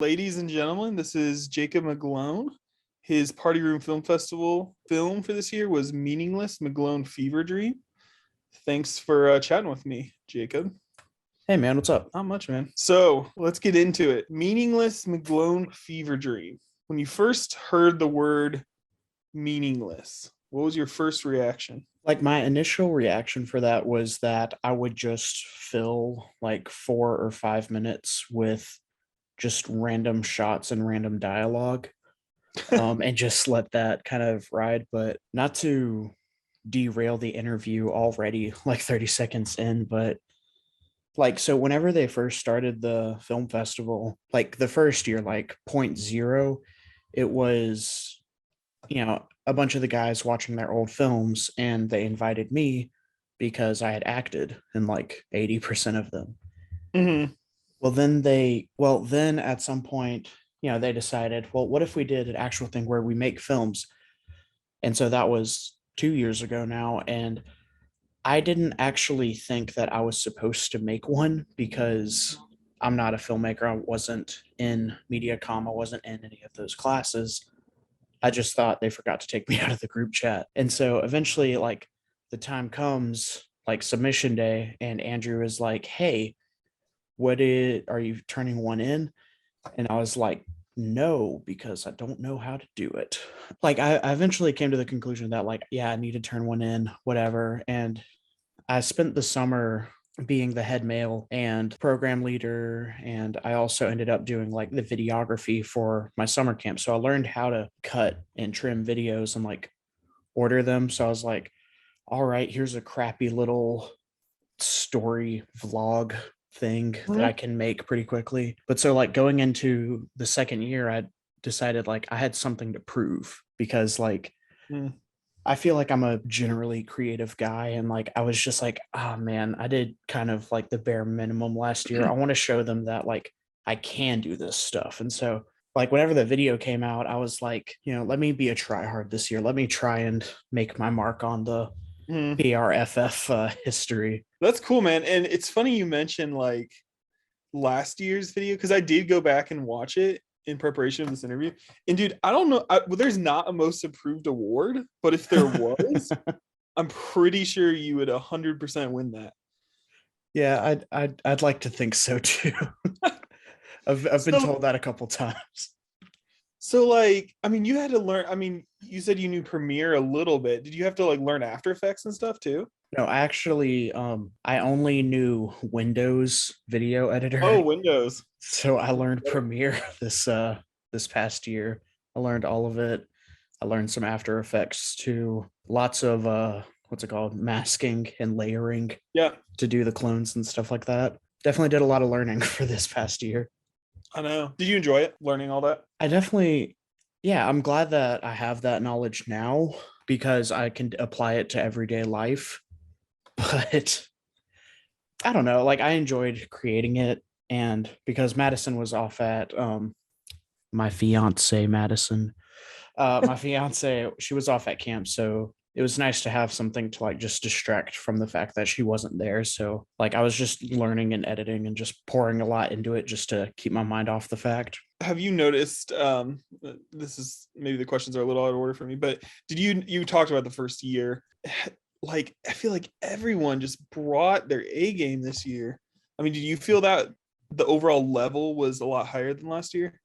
Ladies and gentlemen, this is Jacob McGlone. His Party Room Film Festival film for this year was Meaningless McGlone Fever Dream. Thanks for chatting with me, Jacob. Hey man, what's up? Not much, man. So let's get into it. Meaningless McGlone Fever Dream. When you first heard the word meaningless, what was your first reaction? Like my initial reaction for that was that I would just fill like 4 or 5 minutes with just random shots and random dialogue, and just let that kind of ride. But not to derail the interview already, like 30 seconds in, but like so whenever they first started the film festival, like the first year, like point zero, it was a bunch of the guys watching their old films, and they invited me because I had acted in like 80% of them. Mm-hmm. Well, then at some point, they decided, well, what if we did an actual thing where we make films? And so that was 2 years ago now. And I didn't actually think that I was supposed to make one because I'm not a filmmaker. I wasn't in MediaCom. I wasn't in any of those classes. I just thought they forgot to take me out of the group chat. And so eventually, like, the time comes, like submission day, and Andrew is like, "Hey, are you turning one in?" And I was like, "No, because I don't know how to do it." Like, I eventually came to the conclusion that, like, yeah, I need to turn one in, whatever. And I spent the summer being the head male and program leader. And I also ended up doing like the videography for my summer camp. So I learned how to cut and trim videos and like order them. So I was like, all right, here's a crappy little story vlog thing that I can make pretty quickly. But so like going into the second year, I decided like I had something to prove because like Mm-hmm. I feel like I'm a generally creative guy, and like I was just like, oh man, I did kind of like the bare minimum last year. I want to show them that like I can do this stuff. And so like whenever the video came out, I was like, let me be a tryhard this year. Let me try and make my mark on the Mm-hmm. PRFF history. That's cool, man. And it's funny you mentioned like last year's video because I did go back and watch it in preparation of this interview. And dude, I don't know. Well, there's not a most improved award, but if there was, I'm pretty sure you would 100% win that. Yeah, I'd like to think so too. I've been So, told that a couple times. so like, I mean, you had to learn. I mean, you said you knew Premiere a little bit. Did you have to like learn After Effects and stuff too? No, actually, I only knew Windows video Oh, editor. Windows. So I learned Premiere this past year. I learned all of it. I learned some After Effects too. Lots of what's it called? Masking and layering Yeah, to do the clones and stuff like that. Definitely did a lot of learning for this past year. I know. Did you enjoy it, learning all that? I definitely, yeah, I'm glad that I have that knowledge now because I can apply it to everyday life. But I don't know, like I enjoyed creating it. And because Madison was off at my fiance Madison, my fiance, she was off at camp, so it was nice to have something to like just distract from the fact that she wasn't there. So like I was just learning and editing and just pouring a lot into it just to keep my mind off the fact. Have you noticed? This is maybe the questions are a little out of order for me, but did you talked about the first year? Like I feel like everyone just brought their A game this year. I mean, did you feel that the overall level was a lot higher than last year?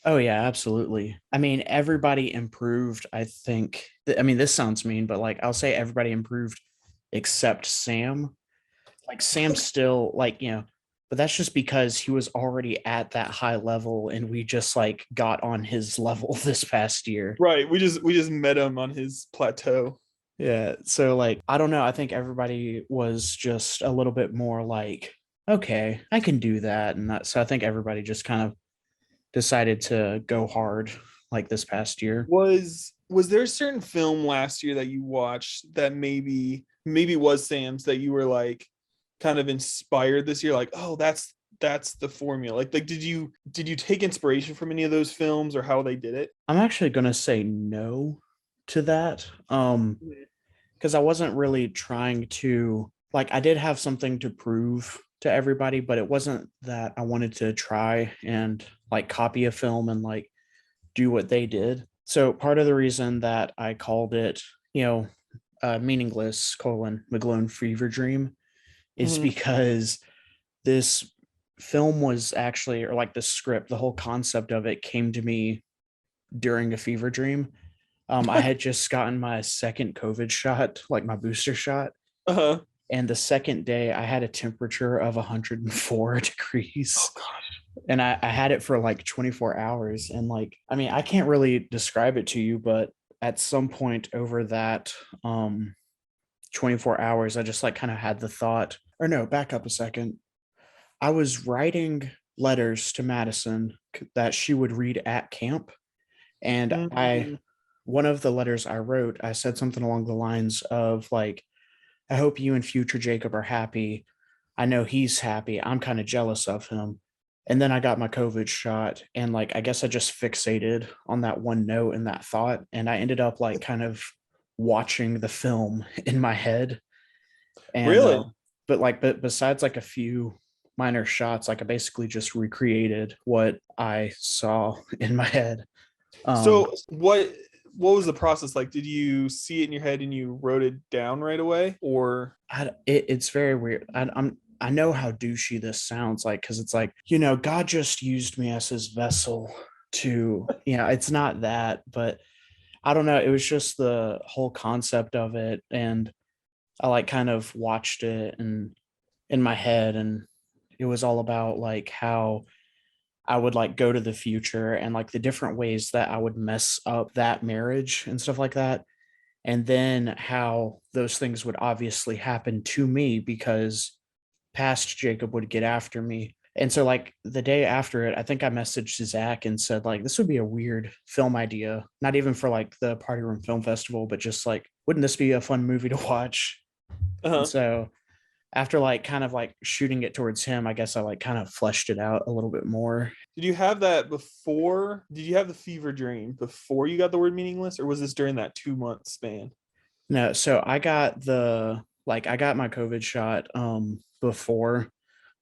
Oh yeah, absolutely. I mean, everybody improved. I think. I mean, this sounds mean, but like I'll say everybody improved except Sam. Like Sam still like but that's just because he was already at that high level, and we just like got on his level this past year. Right. We just met him on his plateau. Yeah. So like I don't know. I think everybody was just a little bit more like, okay, I can do that. And that so I think everybody just kind of decided to go hard like this past year. Was there a certain film last year that you watched that maybe was Sam's that you were like kind of inspired this year? Like, oh, that's the formula. Like did you take inspiration from any of those films or how they did it? I'm actually gonna say no to that. Because I wasn't really trying to like I did have something to prove to everybody, but it wasn't that I wanted to try and like copy a film and like do what they did. So part of the reason that I called it, meaningless colon McGlone fever dream is Mhm. because this film was actually, or like the script, the whole concept of it came to me during a fever dream. I had just gotten my second COVID shot, like my booster shot. Uh-huh. And the second day, I had a temperature of 104 Oh degrees. gosh. And I had it for like 24 hours. And like, I mean, I can't really describe it to you, but at some point over that 24 hours, I just like kind of had the thought, or no, back up a second. I was writing letters to Madison that she would read at camp. And Mhm. one of the letters I wrote, I said something along the lines of like, I hope you and future Jacob are happy. I know he's happy. I'm kind of jealous of him. And then I got my COVID shot. And like, I guess I just fixated on that one note and that thought. And I ended up like kind of watching the film in my head. And, Really? but besides like a few minor shots, like I basically just recreated what I saw in my head. Um, So what was the process like? Did you see it in your head and you wrote it down right away, or it's very weird. I know how douchey this sounds like because it's like God just used me as His vessel to it's not that, but I don't know. It was just the whole concept of it, and I like kind of watched it and in my head, and it was all about like how I would like go to the future and like the different ways that I would mess up that marriage and stuff like that, and then how those things would obviously happen to me because past Jacob would get after me. And so, like the day after it, I think I messaged Zach and said, like, this would be a weird film idea, not even for like the Party Room Film Festival, but just like, wouldn't this be a fun movie to watch? And uh-huh. so, after like kind of like shooting it towards him, I guess I like kind of fleshed it out a little bit more. Did you have that before? Did you have the fever dream before you got the word meaningless, or was this during that 2 month span? No, so I got my COVID shot before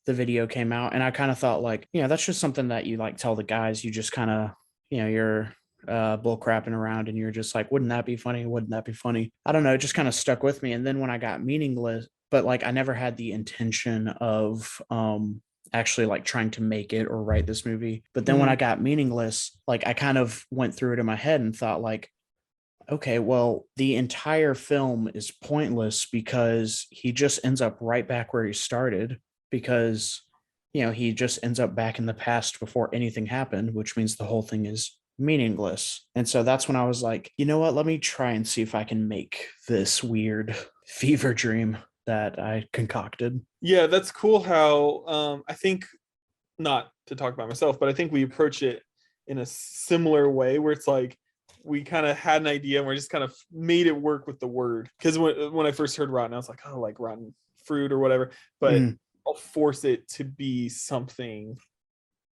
the video came out, and I kind of thought like, that's just something that you like tell the guys. You just kind of, you're bull crapping around and you're just like, wouldn't that be funny? Wouldn't that be funny? I don't know, it just kind of stuck with me. And then when I got meaningless, but like I never had the intention of actually like trying to make it or write this movie. But then when Mhm. I got meaningless, like I kind of went through it in my head and thought like, okay, well, the entire film is pointless because he just ends up right back where he started because, he just ends up back in the past before anything happened, which means the whole thing is meaningless. And so that's when I was like, you know what? Let me try and see if I can make this weird fever dream that I concocted. Yeah, that's cool how I think, not to talk about myself, but I think we approach it in a similar way where it's like we kind of had an idea and we just kind of made it work with the word. Because when I first heard rotten, I was like, oh, like rotten fruit or whatever. But Mm. I'll force it to be something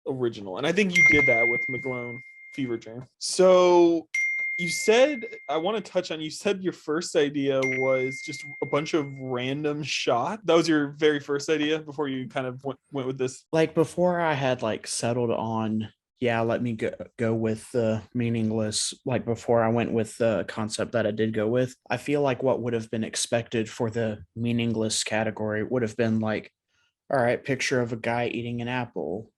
original. And I think you did that with McGlone Fever Dream. So you said, I want to touch on, you said your first idea was just a bunch of random shot. That was your very first idea before you kind of went with this. Like before I had like settled on, yeah, let me go with the meaningless, like before I went with the concept that I did go with, I feel like what would have been expected for the meaningless category would have been like, all right, picture of a guy eating an apple,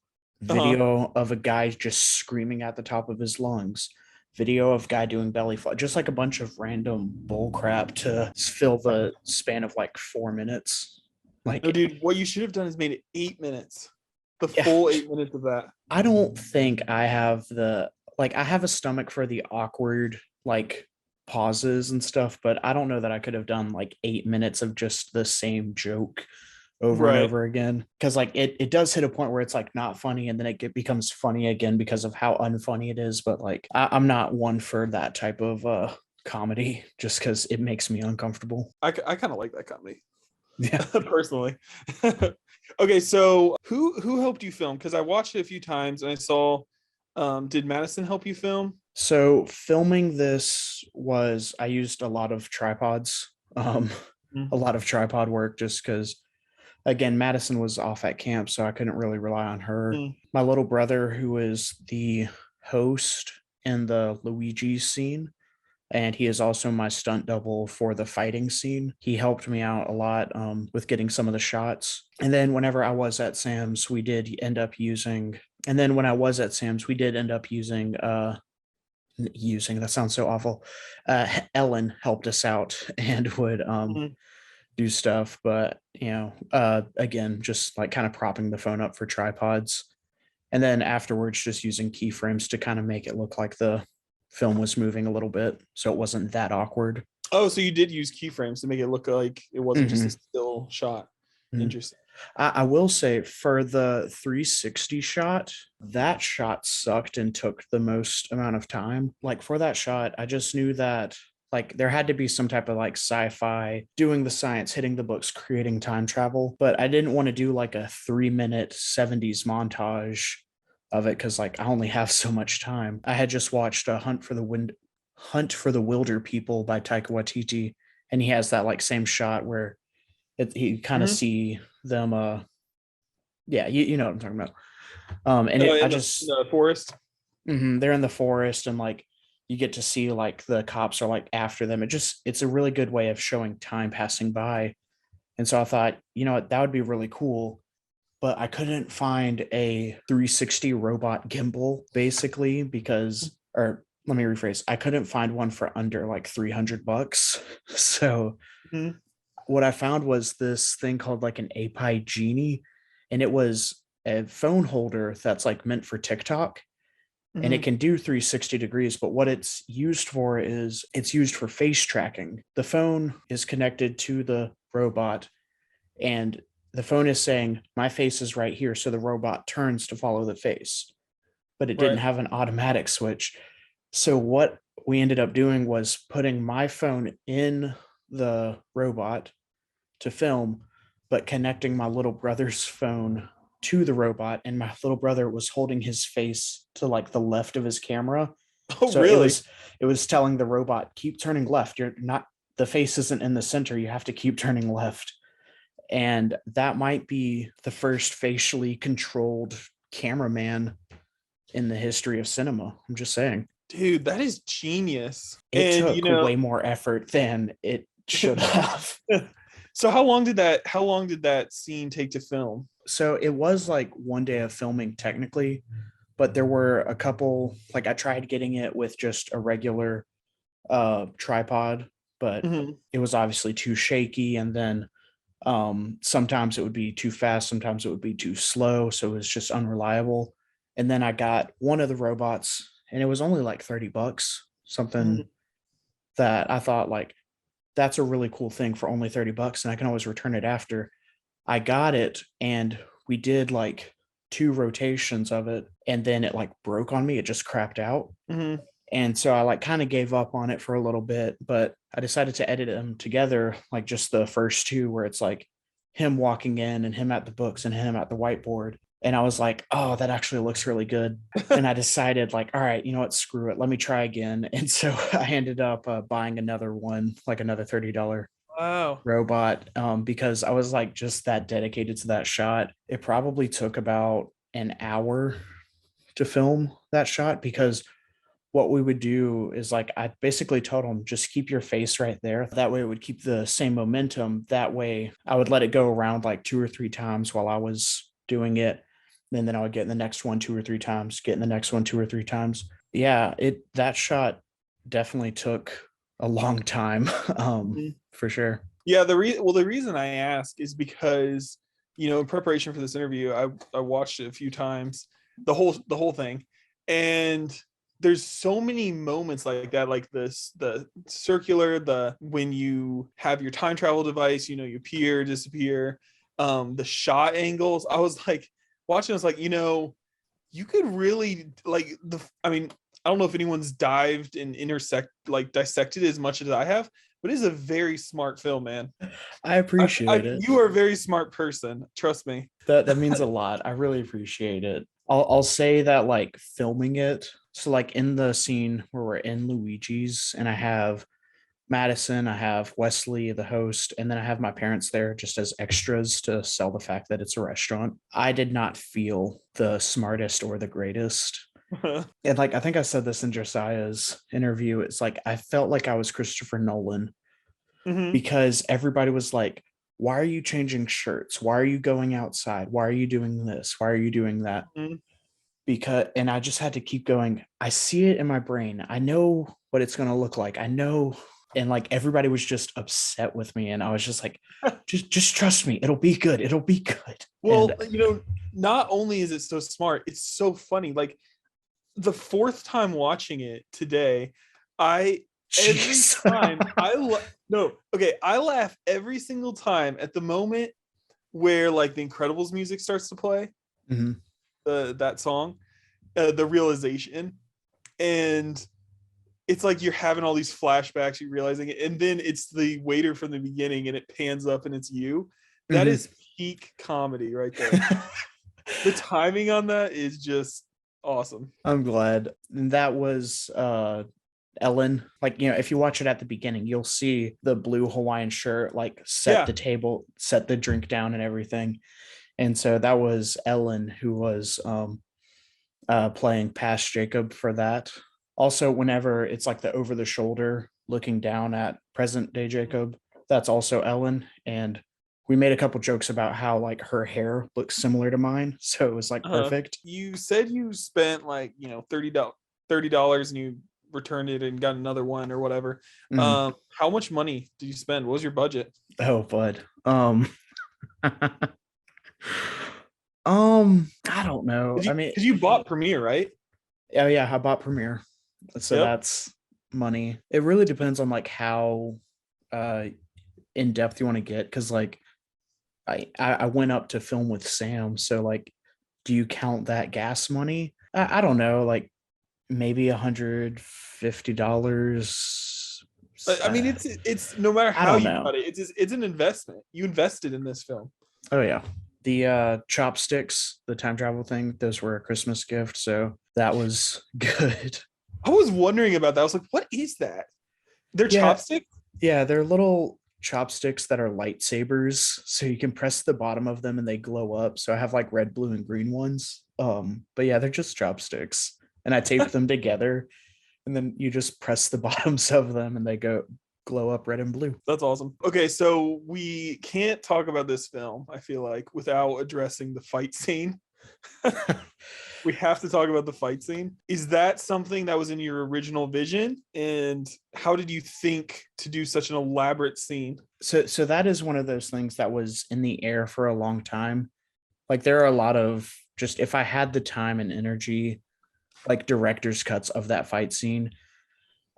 Uh-huh. video of a guy just screaming at the top of his lungs, video of guy doing belly flop, just like a bunch of random bull crap to fill the span of like 4 minutes. No, Like, dude, what you should have done is made it 8 minutes. The yeah, full 8 minutes of that. I don't think I have I have a stomach for the awkward like pauses and stuff, but I don't know that I could have done like 8 minutes of just the same joke over and Right. over again. Cause like it does hit a point where it's like not funny and then becomes funny again because of how unfunny it is. But like I'm not one for that type of comedy just because it makes me uncomfortable. I kind of like that comedy. Yeah. Personally. Okay, so who helped you film? Because I watched it a few times and I saw, did Madison help you film? So filming this was I used a lot of tripods, a Mm. lot of tripod work just because again, Madison was off at camp, so I couldn't really rely on her. Mm. My little brother, who is the host in the Luigi scene, and he is also my stunt double for the fighting scene. He helped me out a lot with getting some of the shots. And then whenever I was at Sam's, we did end up using. And then when I was at Sam's, we did end up using that sounds so awful. Ellen helped us out and would Mm. do stuff, but again, just like kind of propping the phone up for tripods. And then afterwards, just using keyframes to kind of make it look like the film was moving a little bit. So it wasn't that awkward. Oh, so you did use keyframes to make it look like it wasn't just a Mhm. still shot. Mhm. Interesting. I will say for the 360 shot, that shot sucked and took the most amount of time. Like for that shot, I just knew that like there had to be some type of like sci-fi doing the science, hitting the books, creating time travel. But I didn't want to do like a 3-minute 70s montage of it because like I only have so much time. I had just watched a Hunt for the Wilder People by Taika Waititi, and he has that like same shot where you kind of Mhm. see them yeah, you know what I'm talking about. And Oh, I in just the forest. they're in the forest, and like you get to see like the cops are like after them. It's a really good way of showing time passing by. And so I thought, you know what, that would be really cool. But I couldn't find a 360 robot gimbal basically because, or let me rephrase, I couldn't find one for under like $300. So Mhm. what I found was this thing called like an API Genie, and it was a phone holder that's like meant for TikTok, and it Mhm. can do 360 degrees. But what it's used for is it's used for face tracking. The phone is connected to the robot, and the phone is saying, my face is right here. So the robot turns to follow the face, but it didn't Right. have an automatic switch. So what we ended up doing was putting my phone in the robot to film, but connecting my little brother's phone to the robot. And my little brother was holding his face to like the left of his camera. Oh, So it really? was it was telling the robot, keep turning left. You're not the face isn't in the center. You have to keep turning left. And that might be the first facially controlled cameraman in the history of cinema. I'm just saying. Dude, that is genius. It And took way more effort than it should have. so how long did that scene take to film? So it was like one day of filming technically, but there were a couple like I tried getting it with just a regular tripod, but Mhm. it was obviously too shaky, and then sometimes it would be too fast, sometimes it would be too slow, so it was just unreliable. And then I got one of the robots and it was only like $30, something Mhm. that I thought like that's a really cool thing for only $30 and I can always return it after. I got it and we did like 2 rotations of it and then it like broke on me. It just crapped out. Mhm. And so I like kind of gave up on it for a little bit, but I decided to edit them together, like just the first two where it's like him walking in and him at the books and him at the whiteboard. And I was like, oh, that actually looks really good. And I decided, like, all right, you know what, screw it. Let me try again. And so I ended up buying another one, like another $30 Wow. robot, because I was like just that dedicated to that shot. It probably took about an hour to film that shot because what we would do is like I basically told him just keep your face right there. That way it would keep the same momentum. That way I would let it go around like 2 or 3 times while I was doing it. And then I would get in the next one 2 or 3 times, get in the next one 2 or 3 times. Yeah, it that shot definitely took a long time. Mhm. For sure. Yeah, the reason I ask is because, in preparation for this interview, I watched it a few times, the whole thing. And there's so many moments like that, like this, the circular, the when you have your time travel device, you appear, disappear, the shot angles. I was like watching, I was like, you could really like I mean, I don't know if anyone's dived and dissected as much as I have, but it is a very smart film, man. I appreciate it. You are a very smart person. Trust me. That means a lot. I really appreciate it. I'll say that like filming it. So like in the scene where we're in Luigi's and I have Madison, I have Wesley, the host, and then I have my parents there just as extras to sell the fact that it's a restaurant. I did not feel the smartest or the greatest. And like I think I said this in Josiah's interview, it's like I felt like I was Christopher Nolan Hmm. because everybody was like, why are you changing shirts? Why are you going outside? Why are you doing this? Why are you doing that? Hmm. Because and I just had to keep going. I see it in my brain. I know what it's going to look like. I know, and like everybody was just upset with me and I was just like, just trust me. It'll be good. It'll be good. And Well, not only is it so smart, it's so funny. Like the fourth time watching it today, I every jeez. time no, okay, I laugh every single time at the moment where like the Incredibles music starts to play, Mhm. that song, the realization, and it's like you're having all these flashbacks, you're realizing it, and then it's the waiter from the beginning, and it pans up, and it's you. That Mhm. is peak comedy right there. The timing on that is just awesome. I'm glad. And that was Ellen. Like, if you watch it at the beginning, you'll see the blue Hawaiian shirt, like set Yeah. the table, set the drink down and everything. And so that was Ellen who was playing past Jacob for that. Also, whenever it's like the over the shoulder looking down at present day Jacob, that's also Ellen. And we made a couple jokes about how like her hair looks similar to mine. So it was like perfect. You said you spent like $30 and you returned it and got another one or whatever. Mhm. How much money did you spend? What was your budget? Oh, bud. I don't know. I mean, Because you bought Premiere, right? oh yeah, I bought Premiere. So Yep. that's money. It really depends on like how uh in depth you want to get because like I went up to film with Sam, so like do you count that gas money? I don't know, like maybe $150. I mean, it's no matter I how don't you know. cut it, it's an investment. You invested in this film. Oh yeah. The chopsticks, the time travel thing, those were a Christmas gift, so that was good. I was wondering about that. I was like, what is that? They're Yeah, chopsticks? yeah, they're little chopsticks that are lightsabers, so you can press the bottom of them and they glow up. So I have like red, blue, and green ones. But yeah, they're just chopsticks, and I taped them together, and then you just press the bottoms of them and they go glow up red and blue. That's awesome. Okay, so we can't talk about this film, I feel like, without addressing the fight scene. We have to talk about the fight scene. Is that something that was in your original vision? And how did you think to do such an elaborate scene? So that is one of those things that was in the air for a long time. Like there are a lot of just if I had the time and energy, like director's cuts of that fight scene.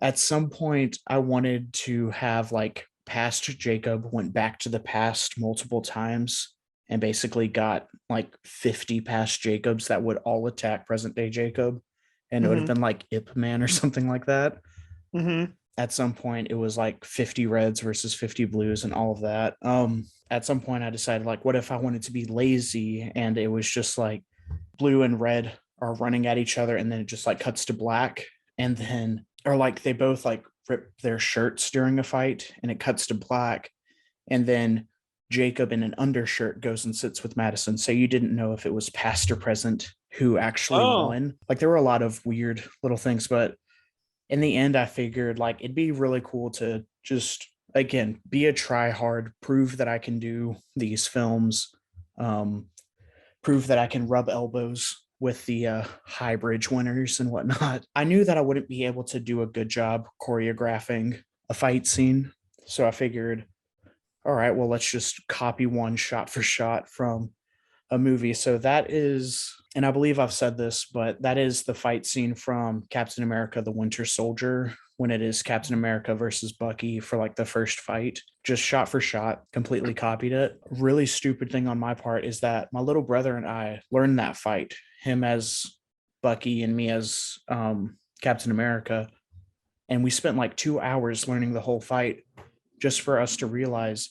At some point, I wanted to have like past Jacob went back to the past multiple times and basically got like 50 past Jacobs that would all attack present day Jacob. And it would have Mm-hmm. been like Ip Man or something like that. Mm-hmm. At some point, it was like 50 reds versus 50 blues and all of that. At some point, I decided, like, what if I wanted to be lazy and it was just like blue and red are running at each other and then it just like cuts to black and then or like they both like rip their shirts during a fight and it cuts to black and then Jacob in an undershirt goes and sits with Madison, so you didn't know if it was past or present who actually Oh, won. Like there were a lot of weird little things, but in the end I figured like it'd be really cool to just again be a try hard, prove that I can do these films, um prove that I can rub elbows with the high bridge winners and whatnot. I knew that I wouldn't be able to do a good job choreographing a fight scene. So I figured, all right, well, let's just copy one shot for shot from a movie. So that is, and I believe I've said this, but that is the fight scene from Captain America, the Winter Soldier, when it is Captain America versus Bucky for like the first fight, just shot for shot, completely copied it. Really stupid thing on my part is that my little brother and I learned that fight, him as Bucky and me as Captain America. And we spent like 2 hours learning the whole fight just for us to realize,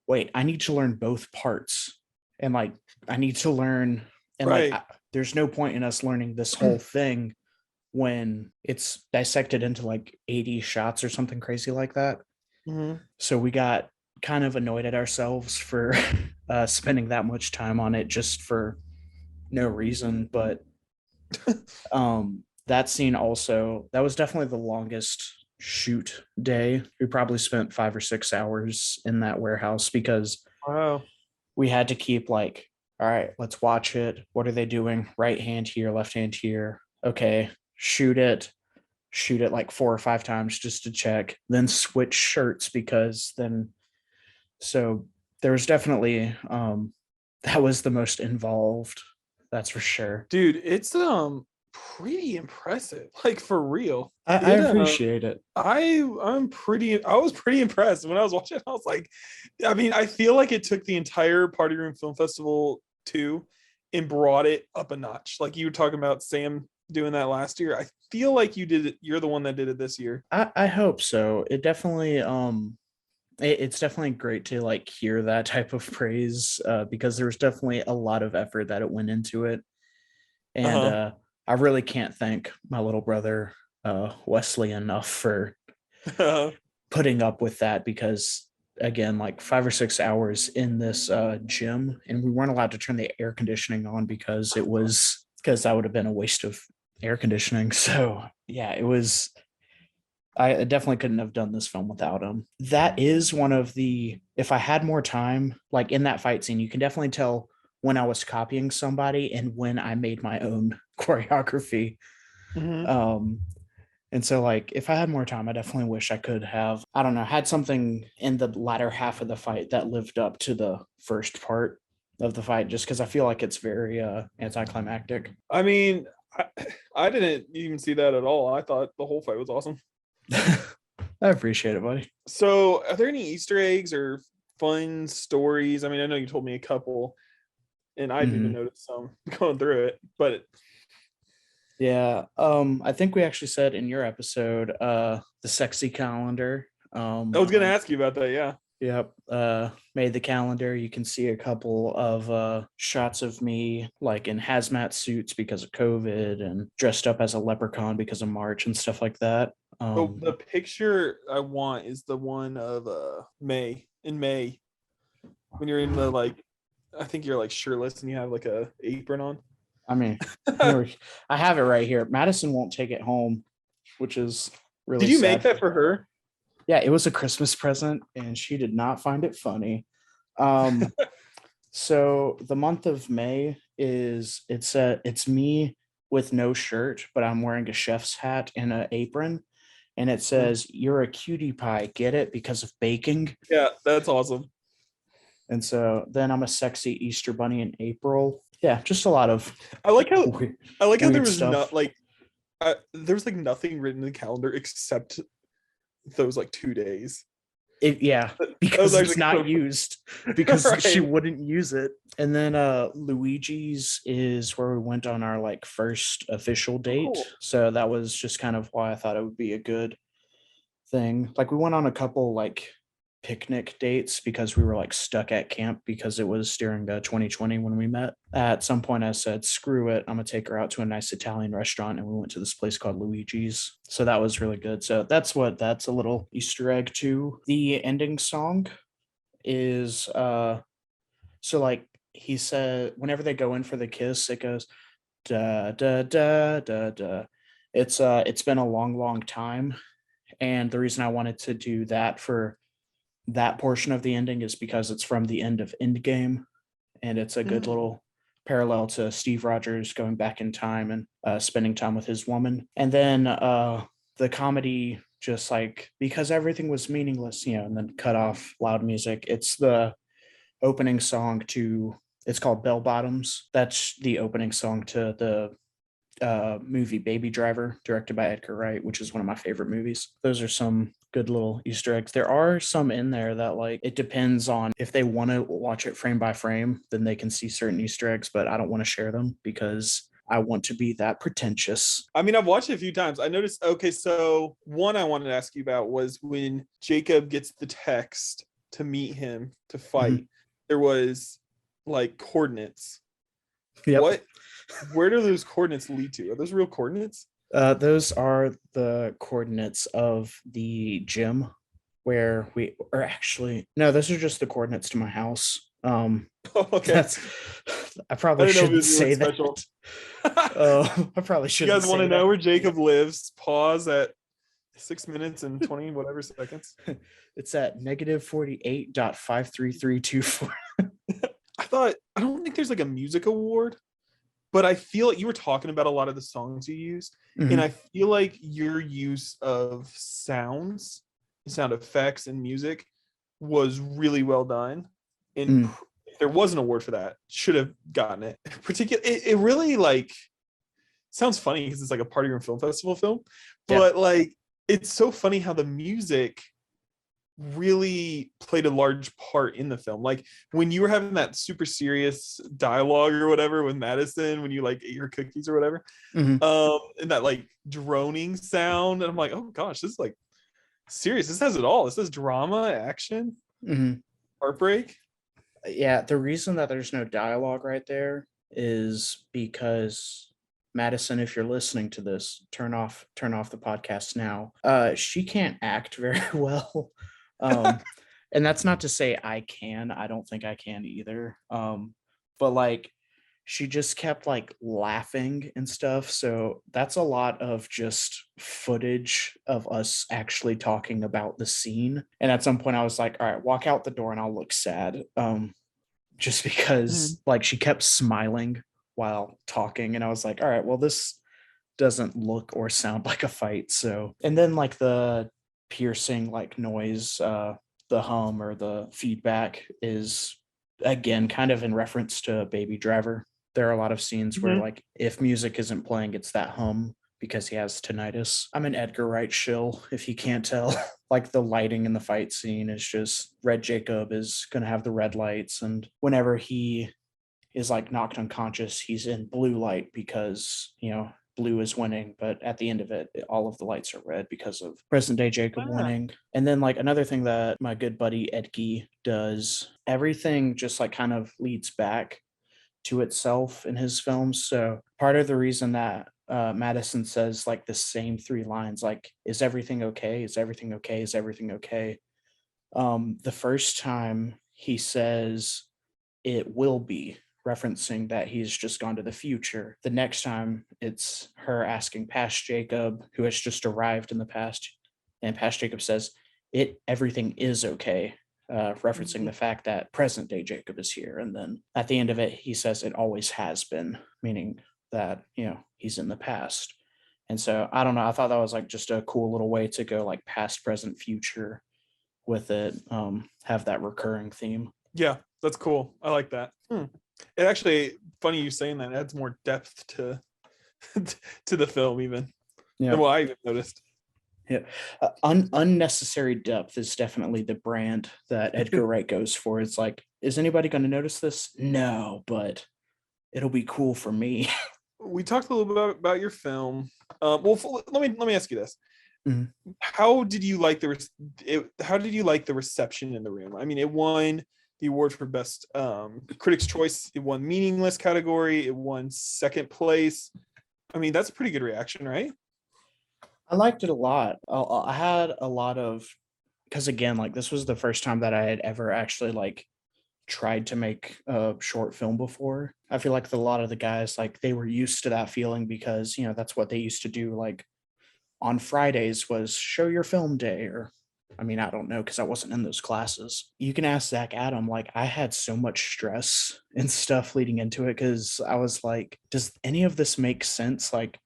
wait, I need to learn both parts. And like, I need to learn, and like, right. there's no point in us learning this whole thing when it's dissected into like 80 shots or something crazy like that. Mhm. So we got kind of annoyed at ourselves for spending that much time on it just for no reason. But that scene also, that was definitely the longest shoot day. We probably spent 5 or 6 hours in that warehouse because Wow. we had to keep like, all right, let's watch it. What are they doing? Right hand here, left hand here. Okay, shoot it like 4 or 5 times just to check, then switch shirts because then so there was definitely that was the most involved, that's for sure. Dude, it's pretty impressive. Like for real. I It appreciate it. I was pretty impressed when I was watching. I was like, I mean, I feel like it took the entire Party Room Film Festival 2 and brought it up a notch. Like you were talking about Sam doing that last year. I feel like you did it, you're the one that did it this year. I hope so. It definitely it's definitely great to like hear that type of praise because there was definitely a lot of effort that it went into it. And I really can't thank my little brother Wesley enough for Uh-huh. putting up with that because again, like 5 or 6 hours in this gym, and we weren't allowed to turn the air conditioning on because that would have been a waste of air conditioning. So yeah, it was. I definitely couldn't have done this film without him. That is one of the. If I had more time, like in that fight scene, you can definitely tell when I was copying somebody and when I made my own choreography. Mhm. Um, and so, like, if I had more time, I definitely wish I could have, I don't know, had something in the latter half of the fight that lived up to the first part of the fight, just because I feel like it's very anticlimactic. I mean, I, I didn't even see that at all. I thought the whole fight was awesome. I appreciate it, buddy. So, are there any Easter eggs or fun stories? I mean, I know you told me a couple, and I've even Mhm. noticed some going through it. But Yeah. I think we actually said in your episode, the sexy calendar. I was gonna ask you about that. Yeah. Yep. Made the calendar. You can see a couple of shots of me like in hazmat suits because of COVID and dressed up as a leprechaun because of March and stuff like that. The picture I want is the one of May in May when you're in the like, I think you're like shirtless and you have like a apron on. I mean, here I have it right here. Madison won't take it home, which is Did really you make sad. that for her? Yeah, it was a Christmas present, and she did not find it funny. Um, so the month of May is it's me with no shirt, but I'm wearing a chef's hat and an apron, and it says "You're a cutie pie, get it because of baking." Yeah, that's awesome. And so then I'm a sexy Easter bunny in April. Yeah, just a lot of I like how weird, I like how there weird was not stuff. like there was like nothing written in the calendar except those like 2 days. Yeah, That was because it's actually not kind used of because she right. wouldn't use it. And then Luigi's is where we went on our like first official Oh, date. cool. So that was just kind of why I thought it would be a good thing. Like we went on a couple like picnic dates because we were like stuck at camp because it was during 2020 when we met. At some point, I said, "Screw it, I'm gonna take her out to a nice Italian restaurant," and we went to this place called Luigi's. So that was really good. So that's a little Easter egg too. The ending song is so like he said whenever they go in for the kiss, it goes da da da da da. It's been a long time, and the reason I wanted to do that for that portion of the ending is because it's from the end of Endgame, and it's a good Mhm. little parallel to Steve Rogers going back in time and spending time with his woman. And then the comedy, just like because everything was meaningless, and then cut off loud music. It's the opening song to. It's called Bell Bottoms. That's the opening song to the movie Baby Driver, directed by Edgar Wright, which is one of my favorite movies. Those are some good little Easter eggs. There are some in there that like it depends on if they want to watch it frame by frame, then they can see certain Easter eggs, but I don't want to share them because I want to be that pretentious. I mean, I've watched it a few times. I noticed. Okay, so one I wanted to ask you about was when Jacob gets the text to meet him to Mhm. fight. There was like coordinates. Yep. What? Where do those coordinates lead to? Are those real coordinates? Those are the coordinates of the gym where we or actually no, those are just the coordinates to my house. Oh, okay. That's I I probably don't know if shouldn't it's like say that. special. You I probably shouldn't guys want to say know that. where Jacob lives? Pause at 6 minutes and 20 whatever seconds. It's at -48.53324. I don't think there's like a music award, but I feel like you were talking about a lot of the songs you use, and I Mhm. feel like your use of sounds, sound effects, and music was really well done. And Mm, if there was an award for that, should have gotten it. Particularly, it really like sounds funny because it's like a party room film festival film, yeah. but like it's so funny how the music really played a large part in the film. Like when you were having that super serious dialogue or whatever with Madison, when you like ate your cookies or whatever, Mhm, and that like droning sound, and I'm like, oh gosh, this is like serious. This has it all. This has drama, action, mhm. heartbreak. Yeah, the reason that there's no dialogue right there is because Madison, if you're listening to this, turn off the podcast now. She can't act very well. Um, and that's not to say I can. I don't think I can either. But like she just kept like laughing and stuff. So that's a lot of just footage of us actually talking about the scene. And at some point I was like, all right, walk out the door and I'll look sad. Just Mhm. because like she kept smiling while talking. And I was like, all right, well, this doesn't look or sound like a fight. So, and then like the piercing like noise, the hum or the feedback is again kind of in reference to Baby Driver. There are a lot of scenes where Mhm. like if music isn't playing, it's that hum because he has tinnitus. I'm an Edgar Wright shill, if you can't tell. Like the lighting in the fight scene is just Red Jacob is gonna have the red lights, and whenever he is like knocked unconscious, he's in blue light because blue is winning, but at the end of it, all of the lights are red because of present day Jacob Ah, winning. And then like another thing that my good buddy Edgy does, everything just like kind of leads back to itself in his films. So part of the reason that Madison says like the same three lines, like "Is everything okay? Is everything okay? Is everything okay?" The first time he says it will be, referencing that he's just gone to the future. The next time it's her asking past Jacob, who has just arrived in the past, and past Jacob says, "It everything is okay," referencing mhm. the fact that present day Jacob is here. And then at the end of it, he says, "It always has been," meaning that he's in the past. And so I don't know. I thought that was like just a cool little way to go like past, present, future with it. Have that recurring theme. Yeah, that's cool. I like that. It actually funny you saying that. It adds more depth to to the film even than Yeah. what I even noticed. Yeah, unnecessary depth is definitely the brand that Edgar Wright goes for. It's like, is anybody going to notice this? No, but it'll be cool for me. We talked a little bit about your film. Let me ask you this: Mhm. How did you like how did you like the reception in the room? I mean, it won the award for best critics choice. It won meaningless category. It won second place. I mean, that's a pretty good reaction, right? I liked it a lot. I had a lot of because again, like this was the first time that I had ever actually like tried to make a short film before. I feel like a lot of the guys like they were used to that feeling because that's what they used to do. Like on Fridays was show your film day, or I mean, I don't know because I wasn't in those classes. You can ask Zach Adam. Like I had so much stress and stuff leading into it because I was like, does any of this make sense? Like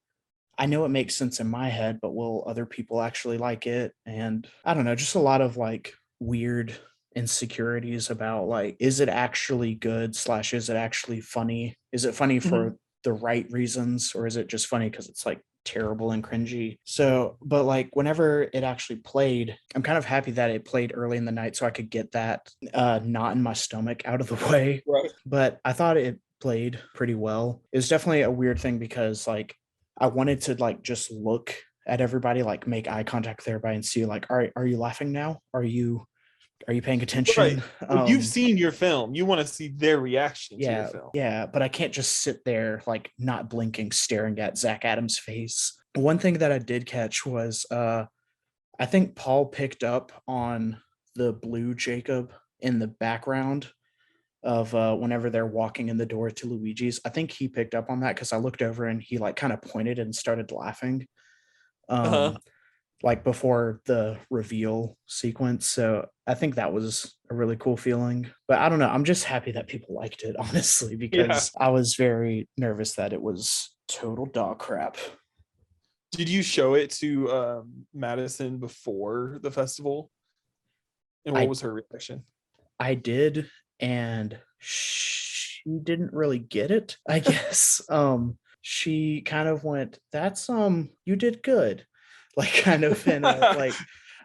I know it makes sense in my head, but will other people actually like it? And I don't know, just a lot of like weird insecurities about like, is it actually good slash is it actually funny? Is it funny Mhm. for the right reasons or is it just funny because it's like terrible and cringy? So, but like whenever it actually played, I'm kind of happy that it played early in the night so I could get that knot in my stomach out of the way. Right. But I thought it played pretty well. It was definitely a weird thing because like I wanted to like just look at everybody, like make eye contact with everybody and see like, all right, are you laughing now? Are you paying Right. attention? Well, you've seen your film. You want to see their reaction to your Yeah, film. yeah, but I can't just sit there like not blinking, staring at Zach Adams' face. One thing that I did catch was I think Paul picked up on the blue Jacob in the background of whenever they're walking in the door to Luigi's. I think he picked up on that because I looked over and he like kind of pointed and started laughing. Uh-huh. Um, like before the reveal sequence. So I think that was a really cool feeling. But I don't know. I'm just happy that people liked it, honestly, Yeah. because I was very nervous that it was total dog crap. Did you show it to Madison before the festival? And what I was her reaction? I did, and she didn't really get it, I guess. She kind of went, "That's you did good." Like kind of in a like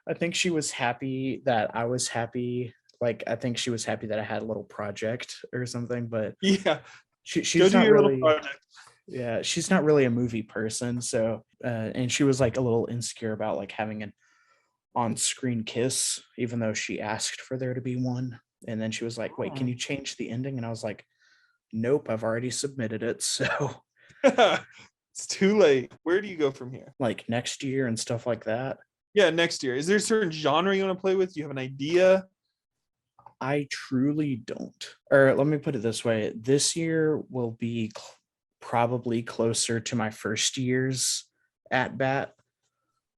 I think she was happy that I was happy. Like I think she was happy that I had a little project or something, but Yeah. Go she's do not your little really project. yeah, she's not really a movie person, so and she was like a little insecure about like having an on-screen kiss, even though she asked for there to be one. And then she was like, "Wait, can Oh. you change the ending?" And I was like, "Nope, I've already submitted it." So It's too late. Where do you go from here? like next year and stuff like that. Yeah, next year. Is there a certain genre you want to play with? Do you have an idea? I truly don't. Or let me put it this way: this year will be probably closer to my first year's at bat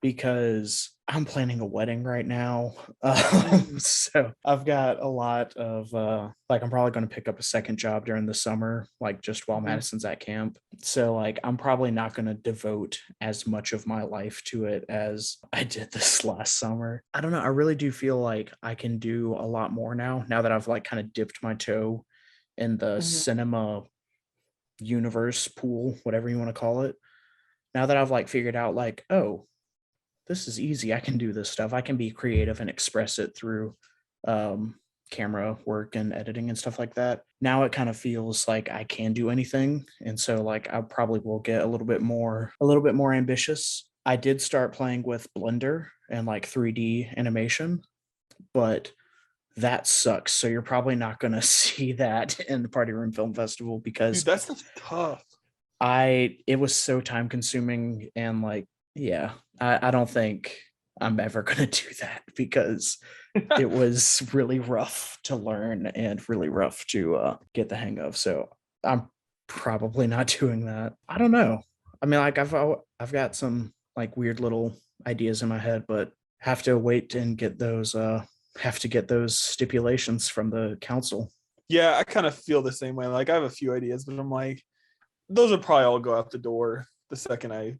because I'm planning a wedding right now. Mm. So I've got a lot of like I'm probably going to pick up a second job during the summer, like just while Mhm. Madison's at camp. So like I'm probably not going to devote as much of my life to it as I did this last summer. I don't know. I really do feel like I can do a lot more now that I've like kind of dipped my toe in the Mhm. cinema universe pool, whatever you want to call it. Now that I've like figured out like, oh, this is easy. I can do this stuff. I can be creative and express it through um, camera work and editing and stuff like that. Now it kind of feels like I can do anything, and so like I probably will get a little bit more ambitious. I did start playing with Blender and like 3D animation, but that sucks. So you're probably not going to see that in the Party Room Film Festival Dude, because that stuff's tough. I it was so time consuming and like yeah, I don't think I'm ever gonna do that because it was really rough to learn and really rough to get the hang of. So I'm probably not doing that. I don't know. I mean, like I've got some like weird little ideas in my head, but have to wait and get those have to get those stipulations from the council. Yeah, I kind of feel the same way. Like I have a few ideas, but I'm like, those will probably all go out the door the second I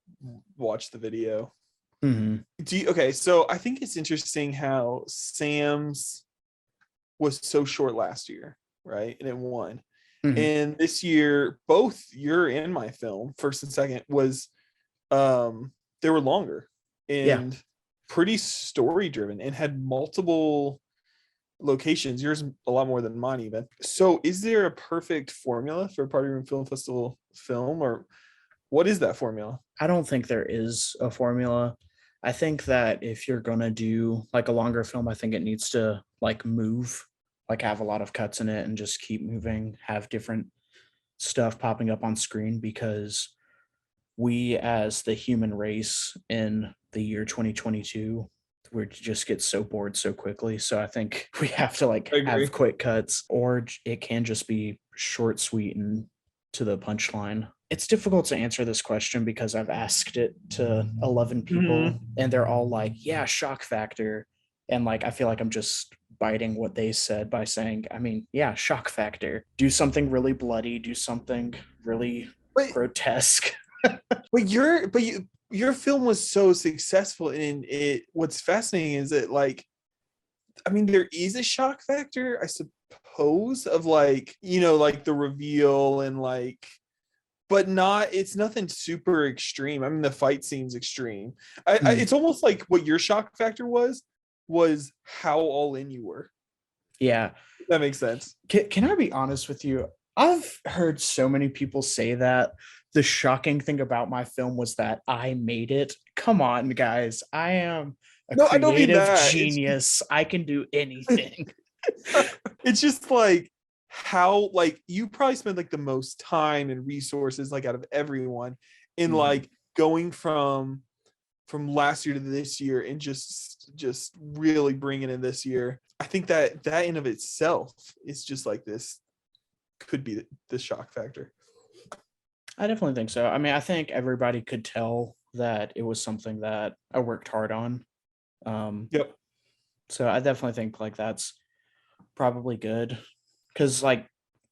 watch the video. Hmm. Okay, so I think it's interesting how Sam's was so short last year, right? And it won. Hmm. And this year, both your and my film, first and second, was they were longer Yeah. and pretty story driven and had multiple locations. Yours a lot more than mine even. So is there a perfect formula for a Party Room Film Festival film, or what is that formula? I don't think there is a formula. I think that if you're gonna do like a longer film, I think it needs to like move, like have a lot of cuts in it and just keep moving, have different stuff popping up on screen because we as the human race in the year 2022 we just get so bored so quickly. So I think we have to like I have agree. quick cuts or it can just be short, sweet, and to the punchline. It's difficult to answer this question because I've asked it to 11 people Mhm. and they're all like, yeah, shock factor. And like, I feel like I'm just biting what they said by saying, I mean, yeah, shock factor. Do something really bloody, do something really But grotesque. your film was so successful, and it what's fascinating is that like I mean there is a shock factor I suppose of like like the reveal and like but not it's nothing super extreme. I mean the fight scene's extreme. Mm, It's almost like what your shock factor was how all in you were. yeah. If that makes sense. Can I be honest with you? I've heard so many people say that the shocking thing about my film was that I made it. Come on, guys. I am a No, I don't mean creative that. genius. I can do anything. It's just like how like you probably spend like the most time and resources like out of everyone in Mhm. like going from from last year to this year and just really bringing it this year. I think that in of itself is just like this could be the shock factor. I definitely think so. I mean, I think everybody could tell that it was something that I worked hard on. Yep. So I definitely think like that's probably good because like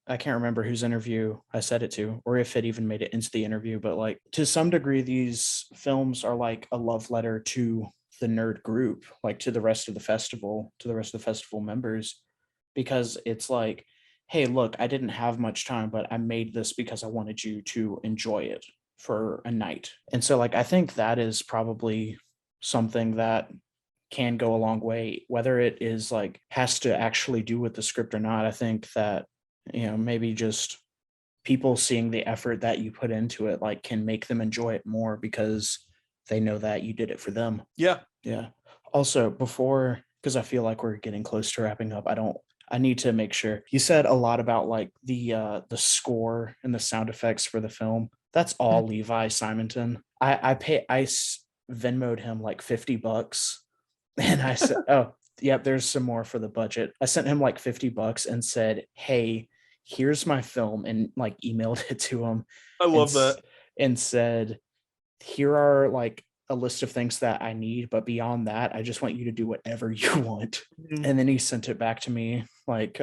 I can't remember whose interview I said it to or if it even made it into the interview, but like to some degree, these films are like a love letter to the nerd group, like to the rest of the festival, to the rest of the festival members, because it's like, hey, look, I didn't have much time, but I made this because I wanted you to enjoy it for a night. And so like I think that is probably something that can go a long way, whether it is like has to actually do with the script or not. I think that, maybe just people seeing the effort that you put into it, like can make them enjoy it more because they know that you did it for them. Yeah. Yeah. Also, before, because I feel like we're getting close to wrapping up, I need to make sure you said a lot about like the score and the sound effects for the film. That's all Levi Simonton. I Venmoed him like $50. And I said, oh, yep, there's some more for the budget. I sent him like $50 and said, hey, here's my film, and like emailed it to him I love that. and said, here are like a list of things that I need, but beyond that, I just want you to do whatever you want. Mhm. And then he sent it back to me like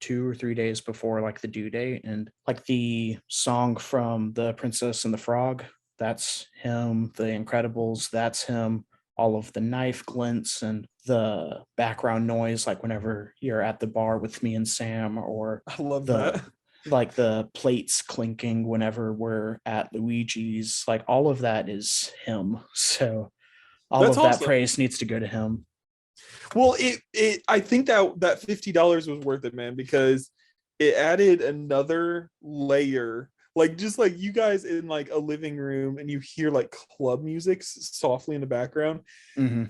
2 or 3 days before like the due date. And like the song from The Princess and the Frog, that's him. The Incredibles, that's him. All of the knife glints and the background noise, like whenever you're at the bar with me and Sam, or I love the that. like the plates clinking whenever we're at Luigi's, like all of that is him. So all That's of that awesome. praise needs to go to him. Well, it I think that $50 was worth it, man, because it added another layer. Like just like you guys in like a living room and you hear like club music softly in the background. Mm-hmm.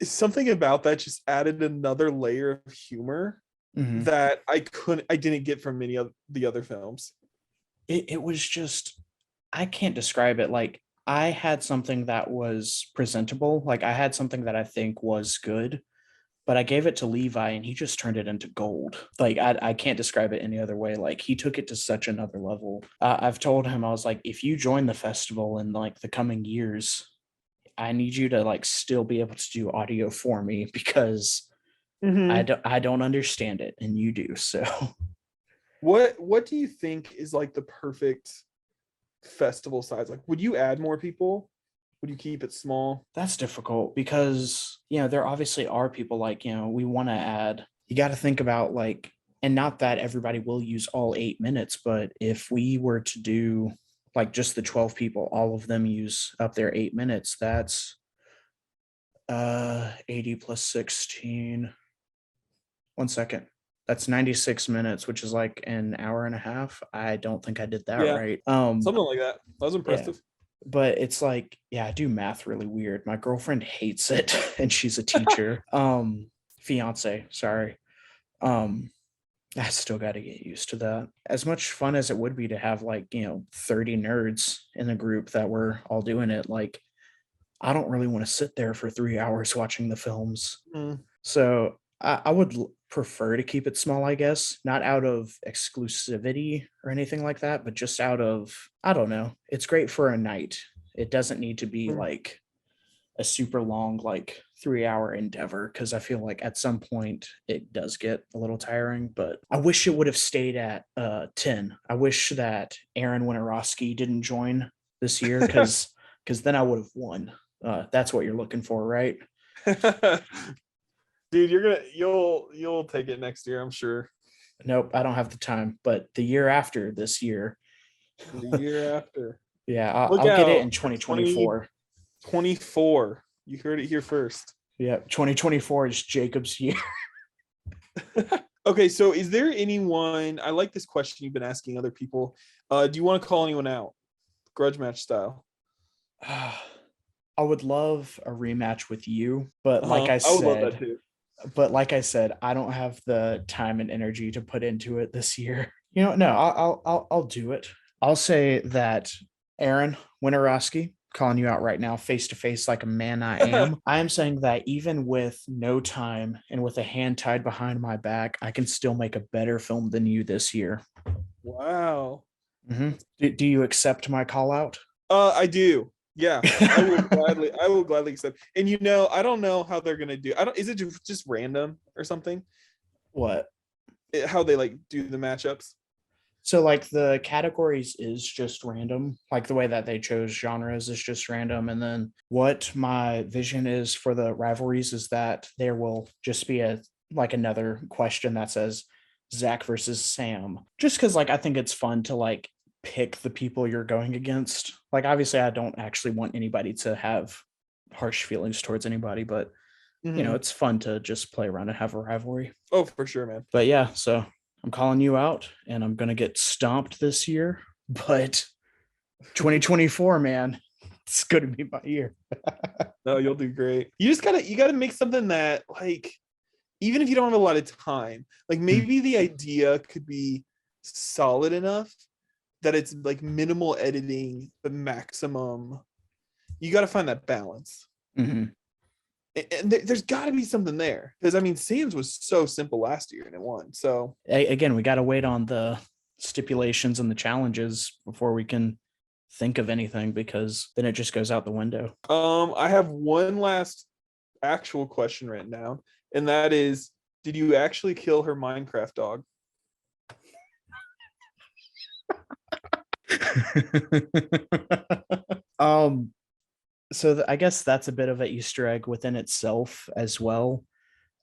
Something about that just added another layer of humor Mm-hmm. that I didn't get from many of the other films. It was just, I can't describe it. Like I had something that was presentable. Like I had something that I think was good, but I gave it to Levi and he just turned it into gold. Like I can't describe it any other way. Like he took it to such another level. I've told him, I was like, if you join the festival in like the coming years, I need you to like still be able to do audio for me because Mm-hmm. I don't understand it and you do. So What do you think is like the perfect festival size? Like, would you add more people? Would you keep it small? that's difficult because, there obviously are people like, we want to add, you got to think about like, and not that everybody will use all 8 minutes, but if we were to do like just the 12 people, all of them use up their 8 minutes, that's 80 plus 16. 1 second. That's 96 minutes, which is like an hour and a half. I don't think I did that Yeah, right. something like that. That was Yeah, impressive. but it's like, yeah, I do math really weird. My girlfriend hates it and she's a teacher. Fiance, sorry. Um, I still got to get used to that. As much fun as it would be to have like, 30 nerds in a group that were all doing it, like I don't really want to sit there for 3 hours watching the films. Mm. So I would prefer to keep it small, I guess, not out of exclusivity or anything like that, but just out of, I don't know. It's great for a night. It doesn't need to be Mm. like a super long, like 3 hour endeavor, because I feel like at some point it does get a little tiring. But I wish it would have stayed at 10. I wish that Aaron Winarowski didn't join this year because then I would have won. That's what you're looking for, right? Dude, you'll take it next year, I'm sure. Nope, I don't have the time. But the year after this year, The year after. yeah, Look I'll get it out in for 2024. 2024. You heard it here first. Yeah, 2024 is Jacob's year. Okay, so is there anyone, I like this question you've been asking other people. Do you want to call anyone out? Grudge match style. I would love a rematch with you, but I would love that too. like I said, I don't have the time and energy to put into it this year. No, I'll do it. I'll say that Aaron Winarowski, calling you out right now, face to face, like a man I am. I am saying that even with no time and with a hand tied behind my back, I can still make a better film than you this year. Wow. Do you accept my call out? I do. Yeah, I will gladly accept. And I don't know how they're gonna do. I don't. Is it just random or something? What? How they like do the matchups? So like the categories is just random, like the way that they chose genres is just random. And then what my vision is for the rivalries is that there will just be another question that says Zach versus Sam. Just because like I think it's fun to like pick the people you're going against. Like obviously I don't actually want anybody to have harsh feelings towards anybody, but Mhm. it's fun to just play around and have a rivalry. Oh, for sure, man. But yeah, so I'm calling you out and I'm going to get stomped this year. But 2024, man, it's going to be my year. No, you'll do great. You gotta make something that like, even if you don't have a lot of time, like maybe the idea could be solid enough that it's like minimal editing, but maximum. You got to find that balance. Mm-hmm. And there's got to be something there, because I mean, Sam's was so simple last year and it won. So Again, we got to wait on the stipulations and the challenges before we can think of anything, because then it just goes out the window. I have one last actual question written down, and that is, did you actually kill her Minecraft dog? um so I guess that's a bit of an Easter egg within itself as well.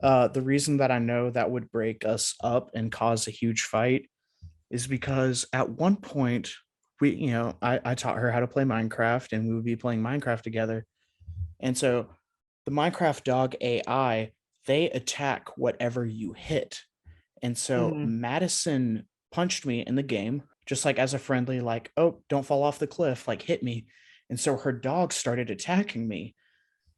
The reason that I know that would break us up and cause a huge fight is because at one point I taught her how to play Minecraft and we would be playing Minecraft together. And so the Minecraft dog AI, they attack whatever you hit. And so Mhm. Madison punched me in the game, just like as a friendly, like, oh, don't fall off the cliff, like hit me. And so her dog started attacking me.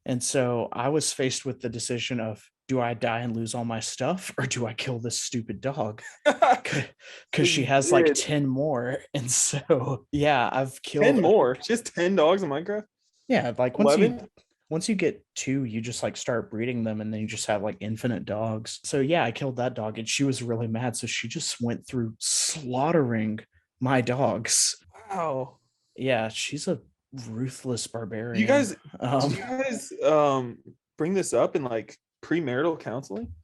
And so I was faced with the decision of, do I die and lose all my stuff or do I kill this stupid dog? Because she You has like did. 10 more. And so, yeah, I've 10 killed, more. Just 10 dogs in Minecraft? yeah, like 11? once you get two, you just like start breeding them and then you just have like infinite dogs. So yeah, I killed that dog and she was really mad. So she just went through slaughtering my dogs. Wow. Yeah, she's a ruthless You barbarian. guys, did Um, you guys bring this up in like premarital counseling?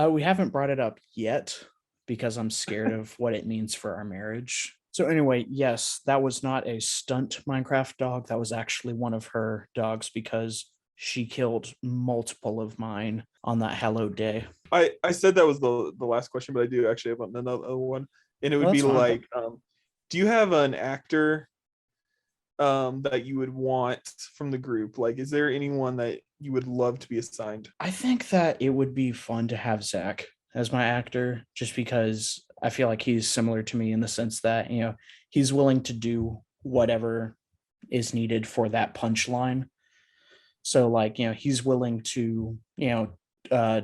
we haven't brought it up yet because I'm scared of what it means for our marriage. So anyway, yes, that was not a stunt Minecraft dog. That was actually one of her dogs because she killed multiple of mine on that hallowed day. I said that was the last question, but I do actually have another one. And it Oh, would be that's fine. like, do you have an actor that you would want from the group? Like, is there anyone that you would love to be assigned? I think that it would be fun to have Zach as my actor, just because I feel like he's similar to me in the sense that, he's willing to do whatever is needed for that punchline. So, like, he's willing to,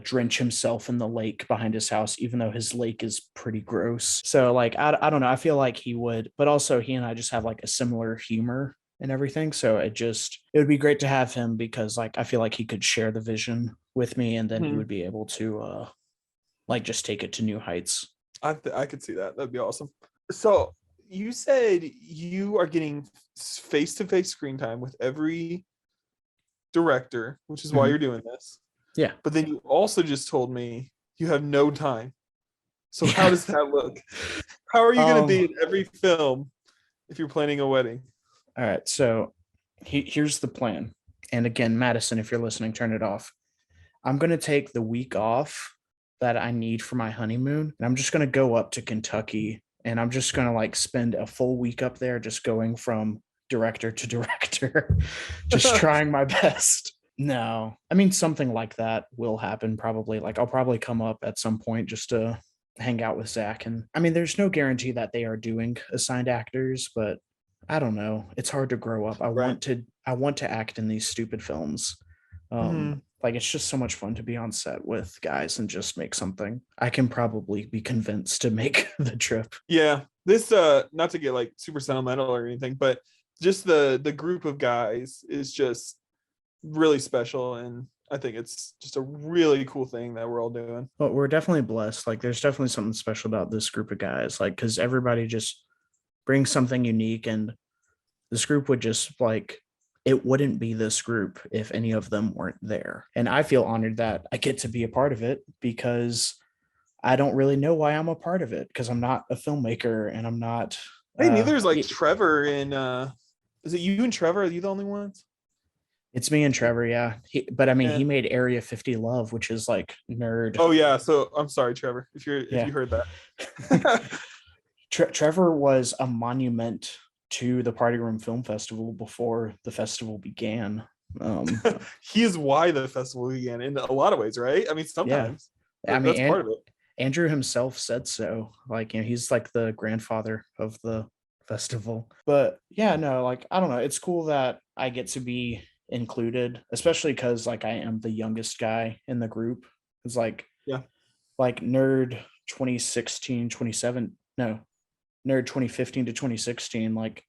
drench himself in the lake behind his house, even though his lake is pretty gross. So, like, I don't know. I feel like he would, but also he and I just have like a similar humor and everything. So it would be great to have him because, like, I feel like he could share the vision with me and then he Hmm. would be able to, like, just take it to new heights. I could see that. That'd be awesome. So you said you are getting face-to-face screen time with every director, which is why Mhm. you're doing this. Yeah. But then you also just told me you have no time. So how Yeah. does that look? How are you going to be Um, in every film if you're planning a wedding? all right. So here's the plan. And again, Madison, if you're listening, turn it off. I'm going to take the week off that I need for my honeymoon. And I'm just going to go up to Kentucky and I'm just going to like spend a full week up there, just going from director to director, just trying my best. No, I mean, something like that will happen probably. Like, I'll probably come up at some point just to hang out with Zach. And I mean, there's no guarantee that they are doing assigned actors, but I don't know. It's hard to grow up. Right. I want to act in these stupid films. Mhm. Like it's just so much fun to be on set with guys and just make something. I can probably be convinced to make the trip. Yeah. This not to get like super sentimental or anything, but just the group of guys is just really special, and I think it's just a really cool thing that we're all doing. But we're definitely blessed. Like, there's definitely something special about this group of guys. Like, because everybody just brings something unique, and this group would just like it wouldn't be this group if any of them weren't there. And I feel honored that I get to be a part of it because I don't really know why I'm a part of it because I'm not a filmmaker and I'm not. Hey, neither is like Trevor and is it you and Trevor? Are you the only ones? It's me and Trevor, yeah. But I mean, Yeah. he made Area 50 Love, which is like nerd. Oh yeah. So I'm sorry, Trevor, if Yeah. you heard that. Trevor was a monument to the Party Room Film Festival before the festival began. He is why the festival began in a lot of ways, right? I mean, sometimes I mean, that's part of it. Andrew himself said so. Like, he's like the grandfather of the festival. But yeah, no, like, I don't know. It's cool that I get to be included, especially because like I am the youngest guy in the group. It's Yeah. like nerd 2016, 27, no, nerd 2015 to 2016. Like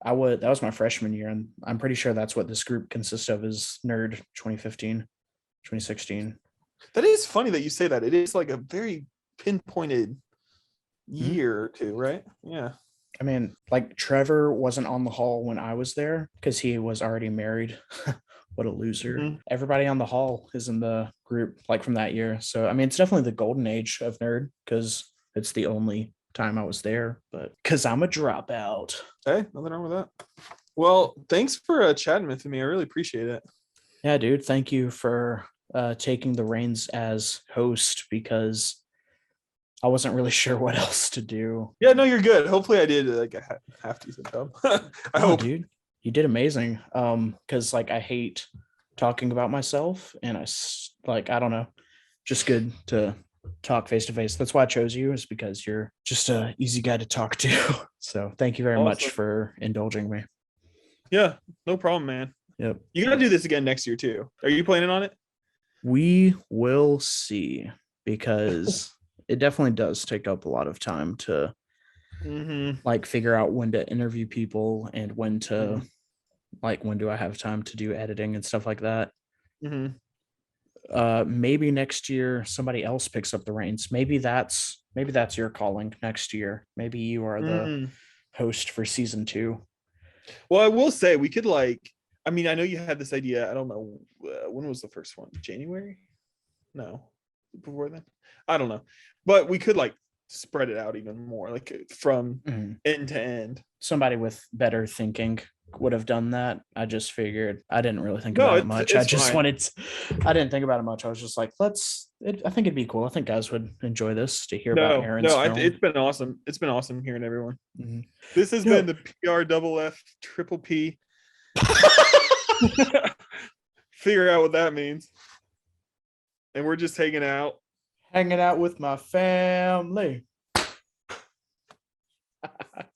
that was my freshman year, and I'm pretty sure that's what this group consists of is nerd 2015, 2016. That is funny that you say that. It is like a very pinpointed Mhm. year or two, right? Yeah. I mean, like Trevor wasn't on the hall when I was there because he was already married. What a loser. Mhm. Everybody on the hall is in the group like from that year. So I mean it's definitely the golden age of nerd because it's the only time I was there, but because I'm a dropout. Hey, nothing wrong with that. Well, thanks for chatting with me. I really appreciate it. Yeah, dude. Thank you for taking the reins as host because I wasn't really sure what else to do. Yeah, no, you're good. Hopefully, I did like a half decent job. I No, hope. dude, you did amazing. Because like I hate talking about myself, and like I don't know, just good to talk face to face. That's why I chose you, is because you're just a easy guy to talk to. So thank you very much Awesome. for indulging me. Yeah, no problem, man. Yep, You gotta do this again next year too. Are you planning on it? we will see because it definitely does take up a lot of time to Mm-hmm. like figure out when to interview people and when to Mm-hmm. like when do I have time to do editing and stuff like that. Mm-hmm. Maybe next year somebody else picks up the reins. Maybe that's your calling next year. Maybe you are the Mm-hmm. host for season 2. Well, I will say we could like. I mean, I know you had this idea. I don't know when was the first one. January? No, before then. I don't know, but we could like spread it out even more, like from Mhm. end to end. Somebody with better thinking would have done that. I just figured I didn't really think No, about it much. I it's just fine. I didn't think about it much. I was just like, I think it'd be cool. I think guys would enjoy this to hear about No, Aaron's no, film. it's been awesome. It's been awesome hearing everyone. Mhm. This has been No. the PRFFP triple P. Figure out what that means. And we're just hanging out. Hanging out with my family.